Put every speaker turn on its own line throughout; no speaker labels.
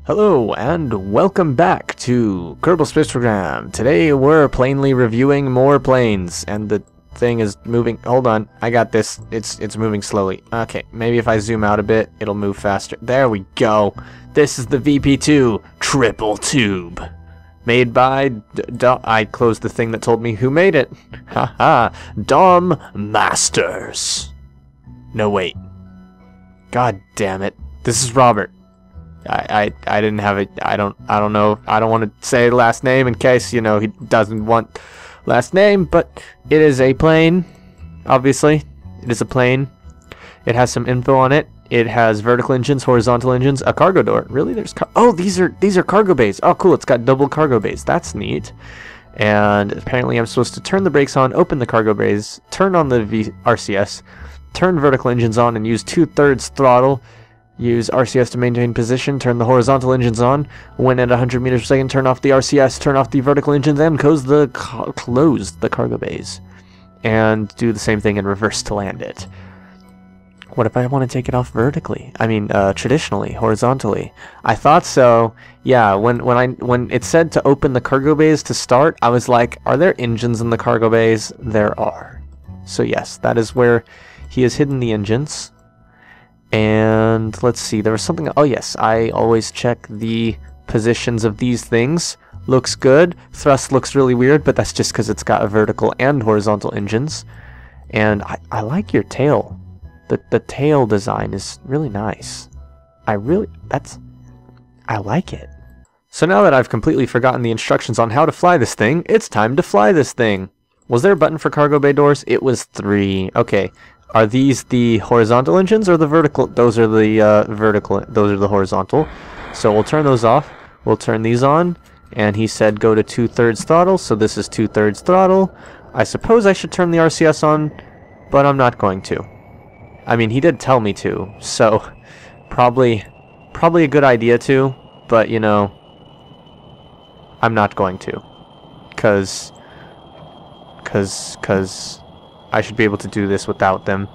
Hello and welcome back to Kerbal Space Program. Today we're plainly reviewing more planes, and the thing is moving. Hold on, I got this. It's moving slowly. Okay, maybe if I zoom out a bit, it'll move faster. There we go. This is the VP2 triple tube, made by I closed the thing that told me who made it. Haha, Dom Masters. No wait. God damn it. This is Robert. I didn't have it. I don't know. I don't want to say last name in case, you know, he doesn't want last name, but it is a plane. Obviously, it is a plane. It has some info on it. It has vertical engines, horizontal engines, a cargo door. Really? Oh, these are cargo bays. Oh, cool. It's got double cargo bays. That's neat. And apparently I'm supposed to turn the brakes on, open the cargo bays, turn on the RCS, turn vertical engines on and use 2/3 throttle. Use RCS to maintain position, turn the horizontal engines on. When at 100 meters per second, turn off the RCS, turn off the vertical engines, and close the cargo bays. And do the same thing in reverse to land it. What if I want to take it off vertically? I mean, traditionally, horizontally. I thought so. Yeah, when it said to open the cargo bays to start, I was like, are there engines in the cargo bays? There are. So yes, that is where he has hidden the engines. And let's see, there was something. Oh yes, I always check the positions of these things. Looks good. Thrust looks really weird, but that's just because it's got a vertical and horizontal engines. And I like your tail. The tail design is really nice. I like it. So now that I've completely forgotten the instructions on how to fly this thing, it's time to fly this thing. Was there a button for cargo bay doors? It was 3. Okay. Are these the horizontal engines or the vertical? Those are the vertical. Those are the horizontal. So we'll turn those off. We'll turn these on. And he said go to 2/3 throttle. So this is 2/3 throttle. I suppose I should turn the RCS on, but I'm not going to. I mean, he did tell me to, so probably a good idea to. But you know, I'm not going to, cause I should be able to do this without them.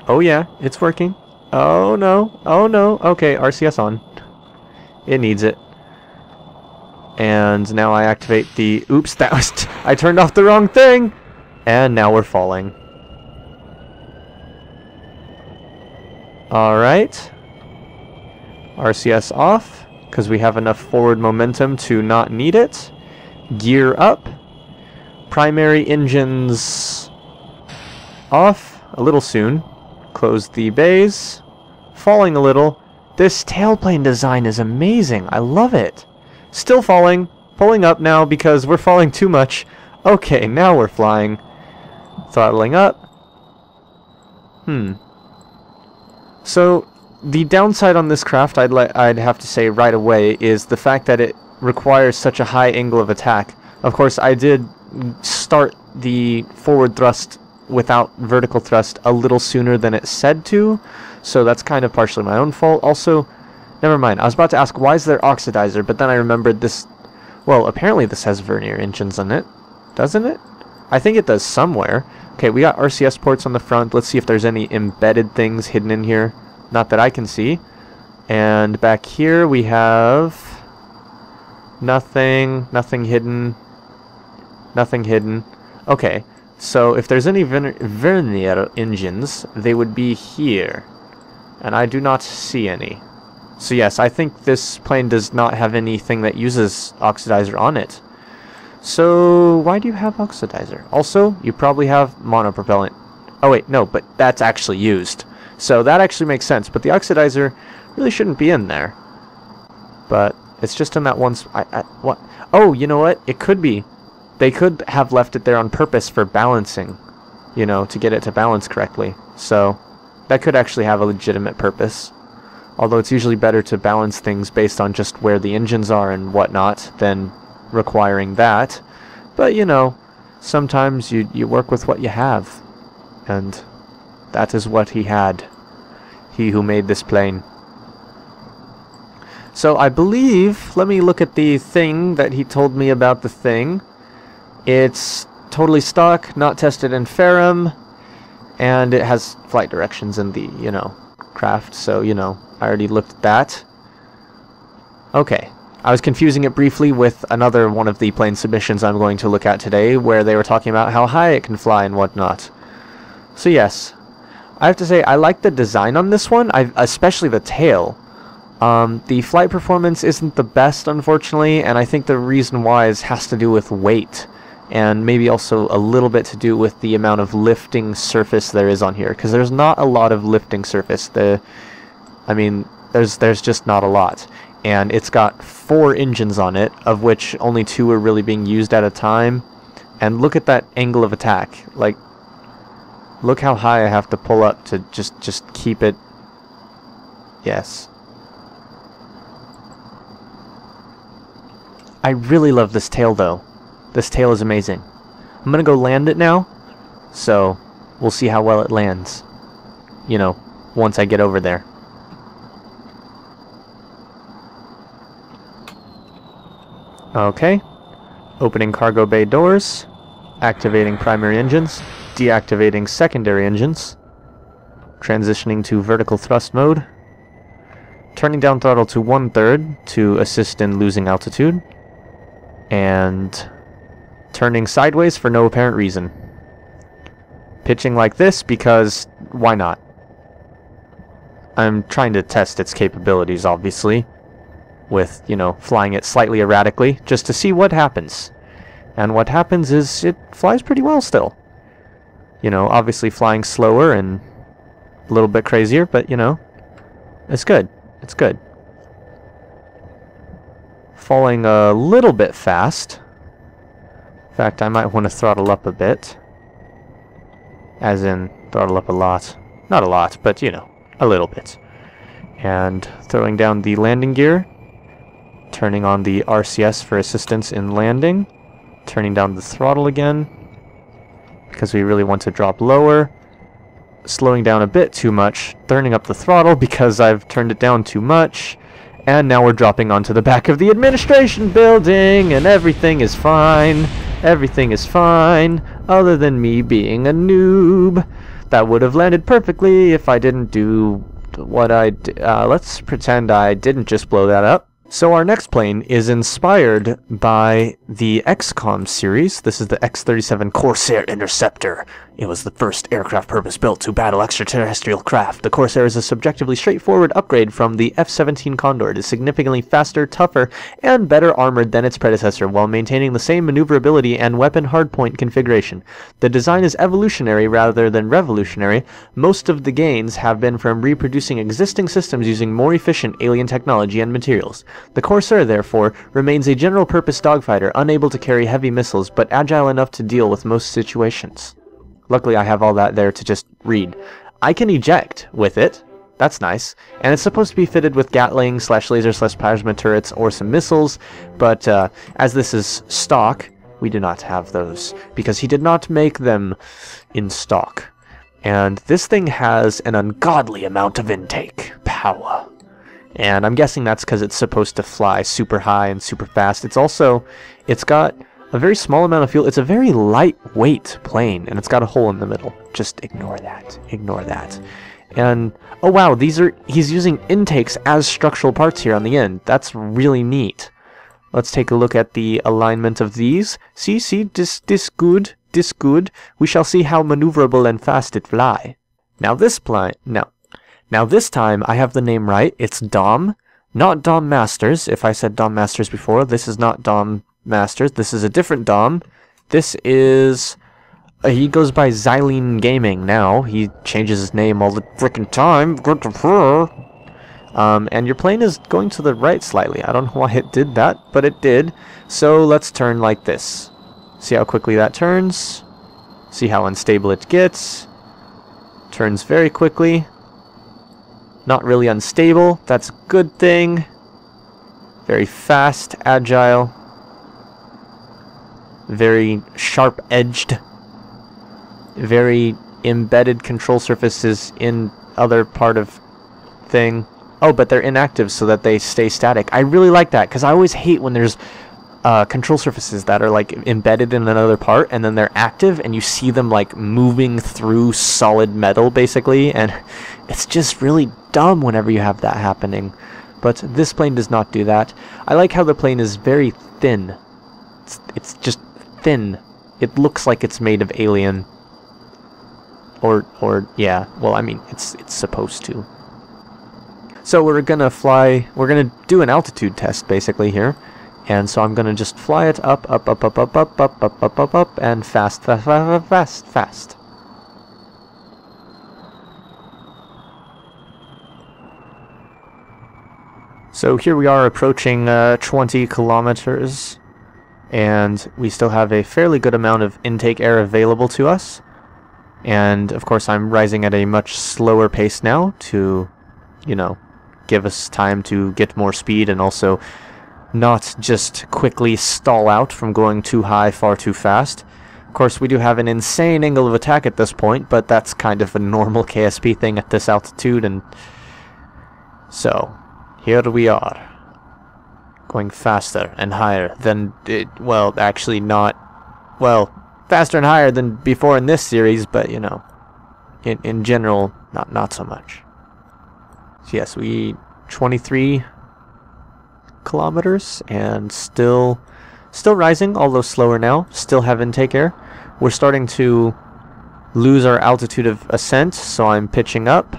Oh yeah, it's working. Oh no, oh no. Okay, RCS on. It needs it. And now I activate the... Oops, that was... I turned off the wrong thing! And now we're falling. Alright. RCS off, because we have enough forward momentum to not need it. Gear up. Primary engines... off a little soon. Close the bays. Falling a little. This tailplane design is amazing. I love it. Still falling. Pulling up now because we're falling too much. Okay, now we're flying. Throttling up. So the downside on this craft, I'd have to say right away, is the fact that it requires such a high angle of attack. Of course, I did start the forward thrust without vertical thrust a little sooner than it said to, so that's kind of partially my own fault. Also, never mind, I was about to ask why is there oxidizer, but then I remembered this. Well, apparently this has vernier engines on it, doesn't it? I think it does somewhere. Okay, we got RCS ports on the front. Let's see if there's any embedded things hidden in here. Not that I can see. And back here we have nothing hidden. Nothing hidden. Okay. So if there's any vernier engines, they would be here. And I do not see any. So yes, I think this plane does not have anything that uses oxidizer on it. So why do you have oxidizer? Also, you probably have monopropellant. Oh wait, no, but that's actually used. So that actually makes sense, but the oxidizer really shouldn't be in there. But it's just in that one... what? Oh, you know what? It could be. They could have left it there on purpose for balancing, you know, to get it to balance correctly. So that could actually have a legitimate purpose. Although it's usually better to balance things based on just where the engines are and whatnot than requiring that. But, you know, sometimes you work with what you have. And that is what he had. He who made this plane. So I believe, let me look at the thing that he told me about the thing. It's totally stock, not tested in Ferrum, and it has flight directions in the, you know, craft, so, you know, I already looked at that. Okay. I was confusing it briefly with another one of the plane submissions I'm going to look at today, where they were talking about how high it can fly and whatnot. So yes, I have to say I like the design on this one, especially the tail. The flight performance isn't the best, unfortunately, and I think the reason why has to do with weight, and maybe also a little bit to do with the amount of lifting surface there is on here, because there's not a lot of lifting surface. I mean, there's just not a lot. And it's got 4 engines on it, of which only 2 are really being used at a time. And look at that angle of attack. Like, look how high I have to pull up to just keep it. Yes. I really love this tail, though. This tail is amazing. I'm gonna go land it now, so we'll see how well it lands. You know, once I get over there. Okay, opening cargo bay doors, activating primary engines, deactivating secondary engines, transitioning to vertical thrust mode, turning down throttle to 1/3 to assist in losing altitude, and turning sideways for no apparent reason. Pitching like this because why not? I'm trying to test its capabilities, obviously, with, you know, flying it slightly erratically, just to see what happens. And what happens is it flies pretty well still. You know, obviously flying slower and a little bit crazier, but, you know, it's good. It's good. Falling a little bit fast. In fact, I might want to throttle up a bit. As in, throttle up a lot. Not a lot, but, you know, a little bit. And throwing down the landing gear. Turning on the RCS for assistance in landing. Turning down the throttle again, because we really want to drop lower. Slowing down a bit too much. Turning up the throttle because I've turned it down too much. And now we're dropping onto the back of the administration building, and everything is fine. Everything is fine, other than me being a noob. That would have landed perfectly if I didn't do what I did. Let's pretend I didn't just blow that up. So our next plane is inspired by the XCOM series. This is the X-37 Corsair Interceptor. It was the first aircraft purpose-built to battle extraterrestrial craft. The Corsair is a subjectively straightforward upgrade from the F-17 Condor. It is significantly faster, tougher, and better armored than its predecessor, while maintaining the same maneuverability and weapon hardpoint configuration. The design is evolutionary rather than revolutionary. Most of the gains have been from reproducing existing systems using more efficient alien technology and materials. The Corsair, therefore, remains a general-purpose dogfighter, unable to carry heavy missiles, but agile enough to deal with most situations. Luckily, I have all that there to just read. I can eject with it. That's nice. And it's supposed to be fitted with Gatling/laser/plasma turrets or some missiles, but as this is stock, we do not have those, because he did not make them in stock. And this thing has an ungodly amount of intake power. And I'm guessing that's because it's supposed to fly super high and super fast. It's got a very small amount of fuel. It's a very lightweight plane, and it's got a hole in the middle. Just ignore that. Ignore that. And, oh wow, he's using intakes as structural parts here on the end. That's really neat. Let's take a look at the alignment of these. See, this good. We shall see how maneuverable and fast it fly. Now this plane, Now this time, I have the name right. It's Dom, not Dom Masters. If I said Dom Masters before, this is not Dom Masters. This is a different Dom. This is... he goes by Xylene Gaming now. He changes his name all the frickin' time. Good to her. And your plane is going to the right slightly. I don't know why it did that, but it did. So let's turn like this. See how quickly that turns. See how unstable it gets. Turns very quickly. Not really unstable. That's a good thing. Very fast, agile. Very sharp-edged. Very embedded control surfaces in other part of thing. Oh, but they're inactive so that they stay static. I really like that, because I always hate when there's control surfaces that are like embedded in another part and then they're active and you see them like moving through solid metal basically, and it's just really dumb whenever you have that happening. but this plane does not do that. I like how the plane is very thin. It's just thin. It looks like it's made of alien. Or yeah, well, I mean, it's supposed to. So we're gonna do an altitude test basically here. And so I'm gonna just fly it up, and fast. So here we are approaching 20 kilometers, and we still have a fairly good amount of intake air available to us. And of course I'm rising at a much slower pace now to, you know, give us time to get more speed and also not just quickly stall out from going too high far too fast. Of course we do have an insane angle of attack at this point, but that's kind of a normal KSP thing at this altitude. And so here we are, going faster and higher than well, actually not, well, faster and higher than before in this series, but you know, in general, not so much. So yes, we 23 kilometers and still rising, although slower now. Still have intake air. We're starting to lose our altitude of ascent, so I'm pitching up,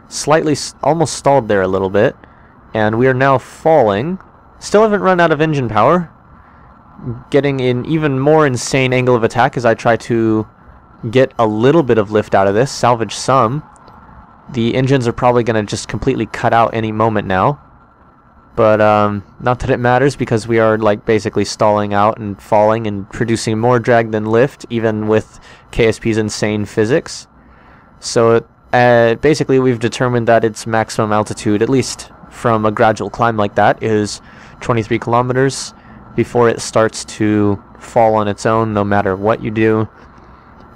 slightly, almost stalled there a little bit, and we are now falling. Still haven't run out of engine power. Getting an even more insane angle of attack as I try to get a little bit of lift out of this, salvage some. The engines are probably going to just completely cut out any moment now. But not that it matters, because we are like basically stalling out and falling and producing more drag than lift, even with KSP's insane physics. So basically we've determined that its maximum altitude, at least from a gradual climb like that, is 23 kilometers before it starts to fall on its own no matter what you do.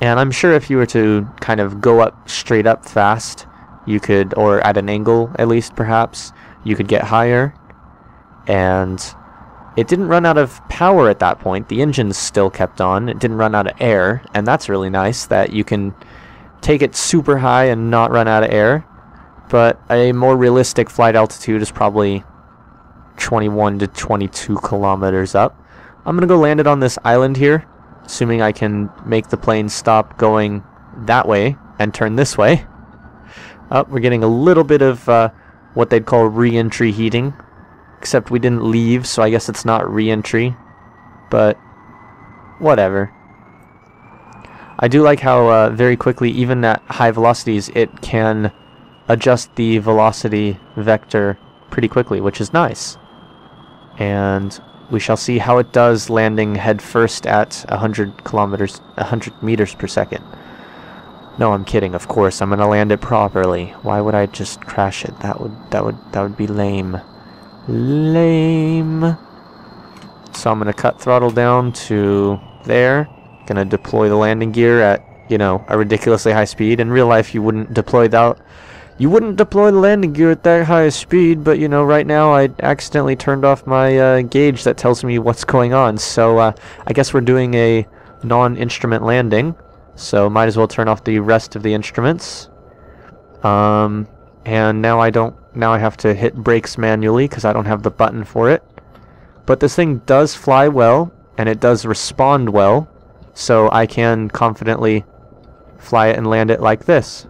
And I'm sure if you were to kind of go up straight up fast, you could, or at an angle at least perhaps, you could get higher. And it didn't run out of power at that point. The engines still kept on. It didn't run out of air, and that's really nice that you can take it super high and not run out of air. But a more realistic flight altitude is probably 21 to 22 kilometers up. I'm gonna go land it on this island here, assuming I can make the plane stop going that way and turn this way. We're getting a little bit of what they'd call re-entry heating, except we didn't leave, so I guess it's not re-entry, but whatever. I do like how very quickly, even at high velocities, it can adjust the velocity vector pretty quickly, which is nice. And we shall see how it does landing head first at 100 meters per second. No, I'm kidding, of course. I'm gonna land it properly. Why would I just crash it? That would be lame. Lame. So I'm gonna cut throttle down to there. Gonna deploy the landing gear at, you know, a ridiculously high speed. In real life, you wouldn't deploy the landing gear at that high speed, but you know, right now I accidentally turned off my gauge that tells me what's going on. So I guess we're doing a non-instrument landing. So might as well turn off the rest of the instruments. And now I have to hit brakes manually because I don't have the button for it. But this thing does fly well, and it does respond well, so I can confidently fly it and land it like this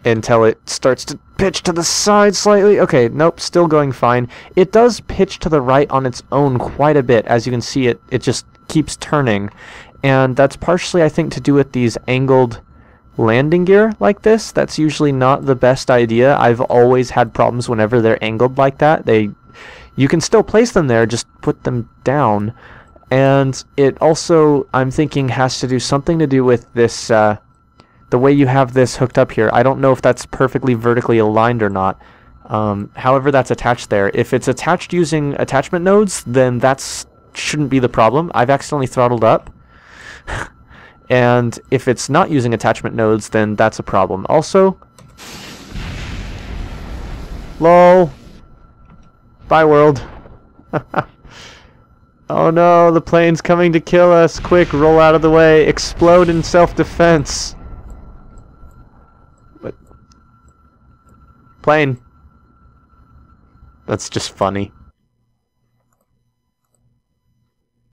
until it starts to pitch to the side slightly. Okay, nope, still going fine. It does pitch to the right on its own quite a bit. As you can see, it just keeps turning. And that's partially, I think, to do with these angled landing gear like this. That's usually not the best idea. I've always had problems whenever they're angled like that. You can still place them there, just put them down. And it also, I'm thinking, has to do something to do with this, the way you have this hooked up here. I don't know if that's perfectly vertically aligned or not. However that's attached there. If it's attached using attachment nodes, then that shouldn't be the problem. I've accidentally throttled up. And if it's not using attachment nodes, then that's a problem. Also, lol. Bye, world. Oh no, the plane's coming to kill us. Quick, roll out of the way. Explode in self-defense. What? Plane. That's just funny.